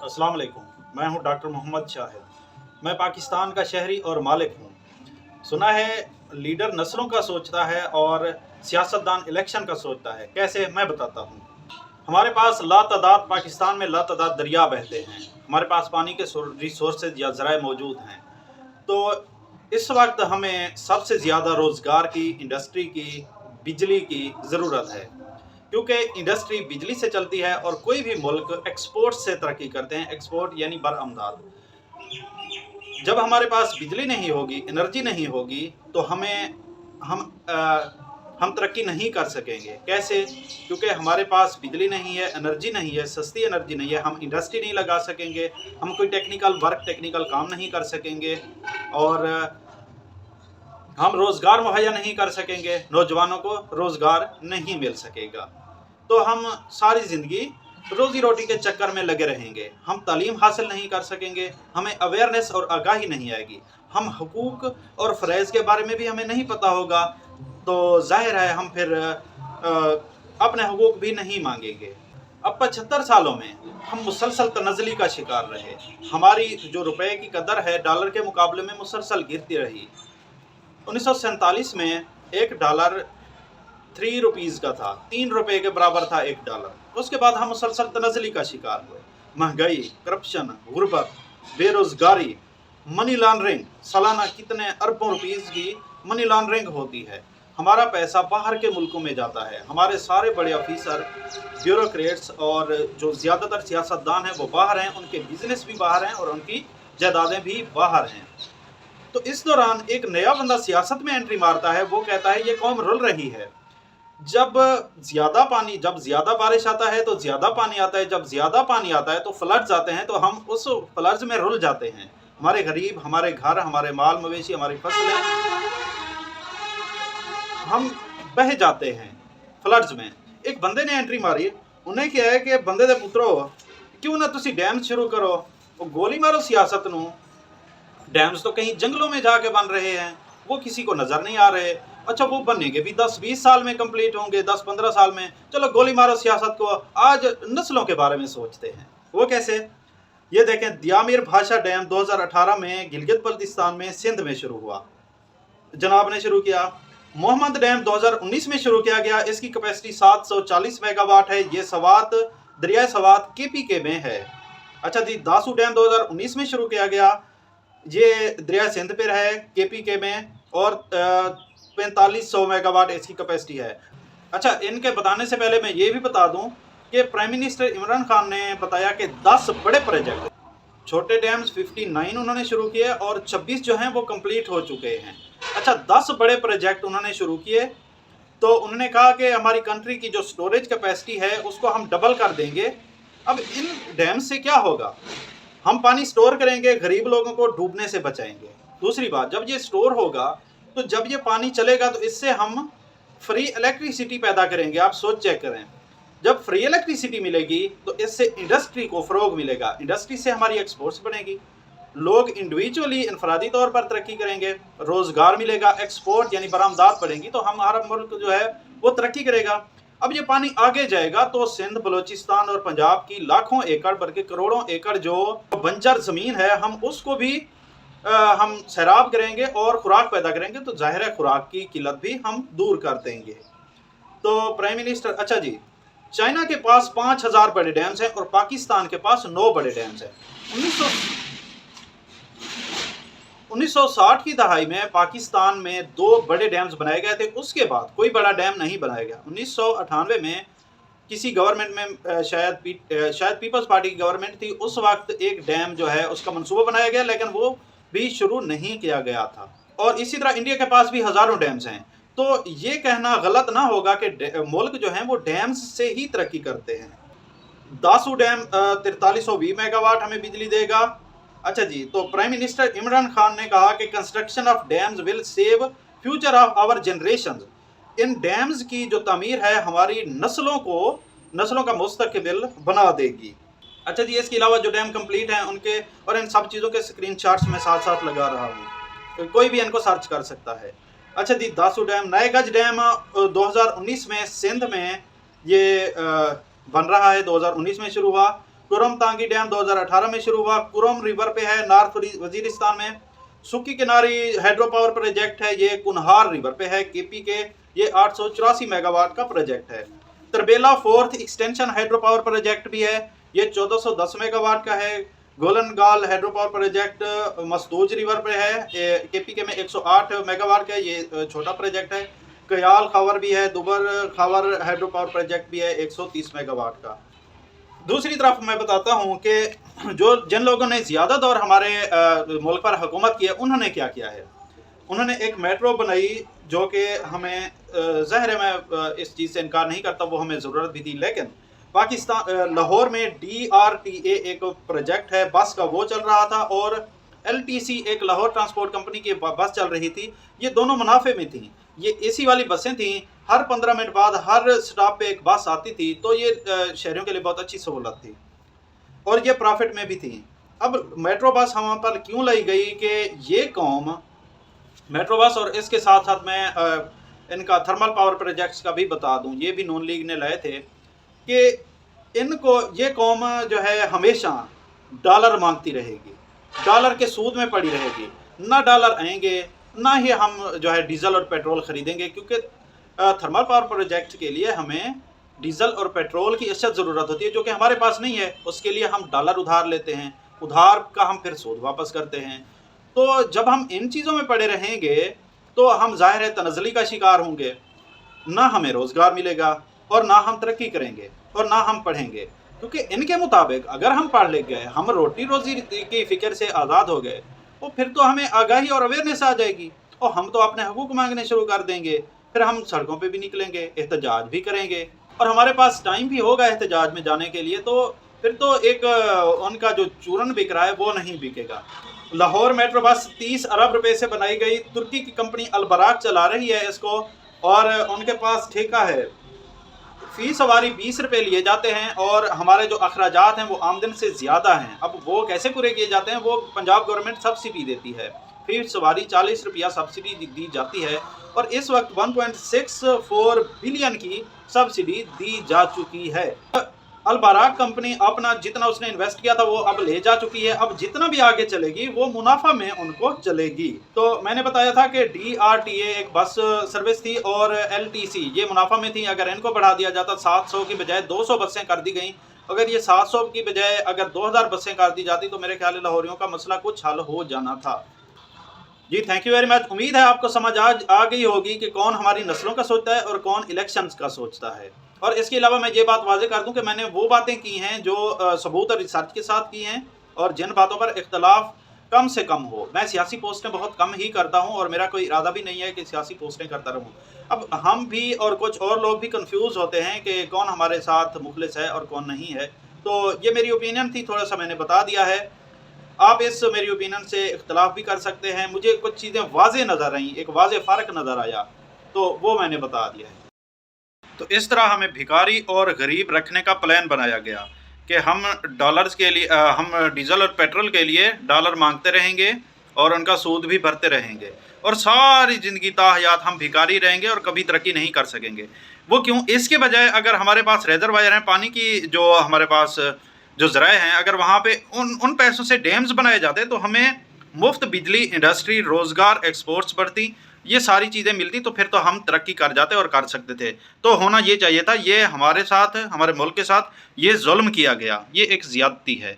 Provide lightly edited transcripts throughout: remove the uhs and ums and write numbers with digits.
अस्सलाम वालेकुम। मैं हूं डॉक्टर मोहम्मद शाहिद। मैं पाकिस्तान का शहरी और मालिक हूं। सुना है लीडर नस्लों का सोचता है और सियासतदान इलेक्शन का सोचता है। कैसे, मैं बताता हूं। हमारे पास लातादाद पाकिस्तान में लातादाद दरिया बहते हैं। हमारे पास पानी के रिसोर्सेज या ज़राए मौजूद हैं। तो इस वक्त हमें सबसे ज़्यादा रोज़गार की, इंडस्ट्री की, बिजली की ज़रूरत है, क्योंकि इंडस्ट्री बिजली से चलती है और कोई भी मुल्क एक्सपोर्ट से तरक्की करते हैं। एक्सपोर्ट यानी बरआमदाद। जब हमारे पास बिजली नहीं होगी, एनर्जी नहीं होगी, तो हम हम तरक्की नहीं कर सकेंगे। कैसे? क्योंकि हमारे पास बिजली नहीं है, एनर्जी नहीं है, सस्ती एनर्जी नहीं है, हम इंडस्ट्री नहीं लगा सकेंगे, हम कोई टेक्निकल काम नहीं कर सकेंगे और हम रोज़गार मुहैया नहीं कर सकेंगे। नौजवानों को रोज़गार नहीं मिल सकेगा। तो हम सारी ज़िंदगी रोज़ी रोटी के चक्कर में लगे रहेंगे। हम तालीम हासिल नहीं कर सकेंगे, हमें अवेयरनेस और आगाही नहीं आएगी, हम हुकूक और फ़रज़ के बारे में भी हमें नहीं पता होगा। तो ज़ाहिर है हम फिर अपने हुकूक भी नहीं मांगेंगे। अब 75 सालों में हम मुसलसल तनज़्ज़ुली का शिकार रहे। हमारी जो रुपए की कदर है डॉलर के मुकाबले में मुसलसल गिरती रही। 1947 में एक डॉलर 3 रुपीज़ का था, 3 रुपए के बराबर था एक डॉलर। उसके बाद हम मुसलसल तनज़्ज़ुली का शिकार हुए। महंगाई, करप्शन, गुर्बत, बेरोज़गारी, मनी लॉन्ड्रिंग, सालाना कितने अरबों रुपीज़ की मनी लॉन्ड्रिंग होती है। हमारा पैसा बाहर के मुल्कों में जाता है। हमारे सारे बड़े ऑफिसर, ब्यूरोक्रेट्स और जो ज़्यादातर सियासतदान हैं वो बाहर हैं, उनके बिजनेस भी बाहर हैं और उनकी जायदादें भी बाहर हैं। तो इस दौरान एक नया बंदा सियासत में एंट्री मारता है। वो कहता है ये कौम रुल रही है। जब जब ज़्यादा बारिश आता है तो ज़्यादा पानी आता है, जब ज़्यादा पानी आता है तो फ्लड्स आते हैं, तो हम उस फ्लड्स में रुल जाते हैं। हमारे गरीब, हमारे घर, हमारे माल मवेशी, हमारी फसलें, हम बह जाते हैं फ्लड्स में। एक बंदे ने एंट्री मारी, उन्हें क्या है कि बंदे दे पुत्रो क्यों ना तुसी डैम शुरू करो, वो गोली मारो सियासत नूं। डैम्स तो कहीं जंगलों में जाके बन रहे हैं, वो किसी को नज़र नहीं आ रहे। अच्छा, वो बनेंगे भी 10-20 साल में कंप्लीट होंगे, 10-15 साल में। चलो गोली मारो सियासत को, आज नस्लों के बारे में सोचते हैं। वो कैसे? ये देखें, दियामिर भाषा डैम 2018 में गिलगित बल्तिस्तान में, सिंध में शुरू हुआ। जनाब ने शुरू किया। मोहम्मद डैम 2019 में शुरू किया गया। इसकी कैपेसिटी 740 मेगावाट है। ये सवात, दरिया सवात केपीके में है। अच्छा जी, दासू डैम 2019 में शुरू किया गया। ये दरिया सिंध पर है, केपीके में, और 4500 मेगावाट इसकी कैपेसिटी है। अच्छा, इनके बताने से पहले मैं ये भी बता दूं कि प्राइम मिनिस्टर इमरान खान ने बताया कि 10 बड़े प्रोजेक्ट, छोटे डैम्स 59 उन्होंने शुरू किए और 26 जो हैं वो कंप्लीट हो चुके हैं। अच्छा, 10 बड़े प्रोजेक्ट उन्होंने शुरू किए। तो उन्होंने कहा कि हमारी कंट्री की जो स्टोरेज कैपेसिटी है उसको हम डबल कर देंगे। अब इन डैम से क्या होगा? हम पानी स्टोर करेंगे, गरीब लोगों को डूबने से बचाएंगे। दूसरी बात, जब ये स्टोर होगा तो जब ये पानी चलेगा तो इससे हम फ्री इलेक्ट्रिसिटी पैदा करेंगे। आप सोच चेक करें, जब फ्री इलेक्ट्रिसिटी मिलेगी तो इससे इंडस्ट्री को फ़रोग मिलेगा, इंडस्ट्री से हमारी एक्सपोर्ट्स बनेगी, लोग इंडिविजुअली इनफरादी तौर पर तरक्की करेंगे, रोज़गार मिलेगा, एक्सपोर्ट यानी बरामदात बढ़ेंगी, तो हमारा मुल्क जो है वो तरक्की करेगा। अब ये पानी आगे जाएगा तो सिंध, बलूचिस्तान और पंजाब की लाखों एकड़ बल्कि करोड़ों एकड़ जो बंजर ज़मीन है, हम उसको भी हम सैराब करेंगे और खुराक पैदा करेंगे। तो ज़ाहिर है खुराक की किल्लत भी हम दूर कर देंगे। तो प्राइम मिनिस्टर, अच्छा जी, चाइना के पास 5000 बड़े डैम्स हैं और पाकिस्तान के पास 9 बड़े डैम्स हैं। 1960 की दहाई में पाकिस्तान में 2 बड़े डैम्स बनाए गए थे। उसके बाद कोई बड़ा डैम नहीं बनाया गया। 1998 में किसी गवर्नमेंट में, शायद पीपल्स पार्टी की गवर्नमेंट थी, उस वक्त एक डैम जो है उसका मंसूबा बनाया गया, लेकिन वो भी शुरू नहीं किया गया था। और इसी तरह इंडिया के पास भी हज़ारों डैम्स हैं। तो ये कहना गलत ना होगा कि मुल्क जो हैं वो डैम्स से ही तरक्की करते हैं। दासू डैम 4320 मेगावाट हमें बिजली देगा। अच्छा जी, तो प्राइम मिनिस्टर इमरान खान ने कहा कि construction of dams will save future of our generations. इन डैम्स की जो तामीर है हमारी नस्लों का मुस्तकबिल बना देगी। अच्छा जी, इसके अलावा जो डैम कंप्लीट हैं उनके और इन सब चीज़ों के स्क्रीनशॉट्स मैं साथ साथ लगा रहा हूँ, तो कोई भी इनको सर्च कर सकता है। अच्छा जी, दासू डैम, नए गज डैम 2019 में सिंध में ये बन रहा है, 2019 में शुरू हुआ। कुरम तांगी डैम 2018 में शुरू हुआ, कुरम रिवर पे है, नॉर्थ वजीरिस्तान में। सुक्की किनारी हाइड्रो पावर प्रोजेक्ट है, ये कुनहार रिवर पे है केपी के, ये 884 मेगावाट का प्रोजेक्ट है। Tarbela fourth extension hydro power project भी है, ये 1410 मेगावाट का है। गोलनगाल हाइड्रो पावर प्रोजेक्ट मसदूज रिवर पे है, केपी के में 108 मेगावाट का, ये छोटा प्रोजेक्ट है। कयाल खावर भी है, दुबर खावर हाइड्रो पावर प्रोजेक्ट भी है 130 मेगावाट का। दूसरी तरफ मैं बताता हूँ कि जिन लोगों ने ज़्यादा दौर हमारे मुल्क पर हुकूमत की है, उन्होंने क्या किया है। उन्होंने एक मेट्रो बनाई जो कि हमें ज़ाहिर है, मैं इस चीज़ से इनकार नहीं करता, वो हमें ज़रूरत भी थी, लेकिन पाकिस्तान लाहौर में DRTA एक प्रोजेक्ट है बस का, वो चल रहा था, और LTC एक लाहौर ट्रांसपोर्ट कंपनी की बस चल रही थी। ये दोनों मुनाफे में थी, ये AC वाली बसें थी, हर 15 मिनट बाद हर स्टॉप पे एक बस आती थी, तो ये शहरियों के लिए बहुत अच्छी सहूलत थी और ये प्रॉफिट में भी थी। अब मेट्रो बस हम पर क्यों लाई गई कि ये कौम मेट्रो बस, और इसके साथ साथ मैं इनका थर्मल पावर प्रोजेक्ट्स का भी बता दूं, ये भी नून लीग ने लाए थे कि इनको ये कौम जो है हमेशा डॉलर मांगती रहेगी, डॉलर के सूद में पड़ी रहेगी। ना डॉलर आएंगे, ना ही हम जो है डीजल और पेट्रोल ख़रीदेंगे, क्योंकि थर्मल पावर प्रोजेक्ट के लिए हमें डीजल और पेट्रोल की अशद ज़रूरत होती है, जो कि हमारे पास नहीं है। उसके लिए हम डॉलर उधार लेते हैं, उधार का हम फिर सूद वापस करते हैं। तो जब हम इन चीज़ों में पड़े रहेंगे तो हम ज़ाहिर है तनज़ली का शिकार होंगे, ना हमें रोज़गार मिलेगा और ना हम तरक्की करेंगे और ना हम पढ़ेंगे। क्योंकि इनके मुताबिक अगर हम पढ़ लिख गए, हम रोटी रोज़ी की फ़िक्र से आज़ाद हो गए, तो फिर तो हमें आगाही और अवेयरनेस आ जाएगी और हम तो अपने हकूक़ मांगने शुरू कर देंगे। फिर हम सड़कों पे भी निकलेंगे, एहतजाज भी करेंगे और हमारे पास टाइम भी होगा एहतजाज में जाने के लिए। तो फिर तो एक उनका जो चूरन बिक रहा है वो नहीं बिकेगा। लाहौर मेट्रो बस 30 अरब रुपए से बनाई गई, तुर्की की कंपनी अलबराक चला रही है इसको, और उनके पास ठेका है। फ़ी सवारी 20 रुपये लिए जाते हैं और हमारे जो अखराजात हैं वो आमदन से ज़्यादा हैं। अब वो कैसे पूरे किए जाते हैं, वो पंजाब गवर्नमेंट सब्सिडी देती है, फ़ी सवारी 40 रुपया सब्सिडी दी जाती है और इस वक्त 1.64 बिलियन की सब्सिडी दी जा चुकी है। अलबराक कंपनी अपना जितना उसने इन्वेस्ट किया था वो अब ले जा चुकी है, अब जितना भी आगे चलेगी वो मुनाफा में उनको चलेगी। तो मैंने बताया था कि DRTA एक बस सर्विस थी और LTC ये मुनाफा में थी। अगर इनको बढ़ा दिया जाता, 700 की बजाय 200 बसें कर दी गई, अगर ये 700 की बजाय अगर 2000 बसें कर दी जाती, तो मेरे ख्याल में लाहौरियों का मसला कुछ हल हो जाना था। जी थैंक यू वेरी मच। उम्मीद है आपको समझ आ गई होगी कि कौन हमारी नस्लों का सोचता है और कौन इलेक्शंस का सोचता है। और इसके अलावा मैं ये बात वाज़ेह कर दूं कि मैंने वो बातें की हैं जो सबूत और रिसर्च के साथ की हैं और जिन बातों पर इख्तलाफ कम से कम हो। मैं सियासी पोस्टें बहुत कम ही करता हूं और मेरा कोई इरादा भी नहीं है कि सियासी पोस्टें करता रहूं। अब हम भी और कुछ और लोग भी कंफ्यूज होते हैं कि कौन हमारे साथ मुखलिस है और कौन नहीं है। तो ये मेरी ओपिनियन थी, थोड़ा सा मैंने बता दिया है। आप इस मेरी ओपिनियन से इख्तलाफ भी कर सकते हैं। मुझे कुछ चीज़ें वाज़ेह नज़र आईं, एक वाज़ेह फ़र्क नज़र आया, तो वो मैंने बता दिया है। तो इस तरह हमें भिखारी और गरीब रखने का प्लान बनाया गया कि हम डॉलर्स के लिए हम डीजल और पेट्रोल के लिए डॉलर मांगते रहेंगे और उनका सूद भी भरते रहेंगे और सारी ज़िंदगी ताहयात हम भिखारी रहेंगे और कभी तरक्की नहीं कर सकेंगे। वो क्यों? इसके बजाय अगर हमारे पास रेजरवायर हैं पानी की, जो हमारे पास जो ज़राए हैं, अगर वहाँ पे उन पैसों से डैम्स बनाए जाते तो हमें मुफ्त बिजली, इंडस्ट्री, रोज़गार, एक्सपोर्ट्स बढ़ती, ये सारी चीज़ें मिलती, तो फिर तो हम तरक्की कर जाते और कर सकते थे। तो होना ये चाहिए था। ये हमारे साथ, हमारे मुल्क के साथ ये जुल्म किया गया, ये एक ज़्यादती है।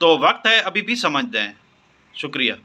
तो वक्त है अभी भी समझ दें। शुक्रिया।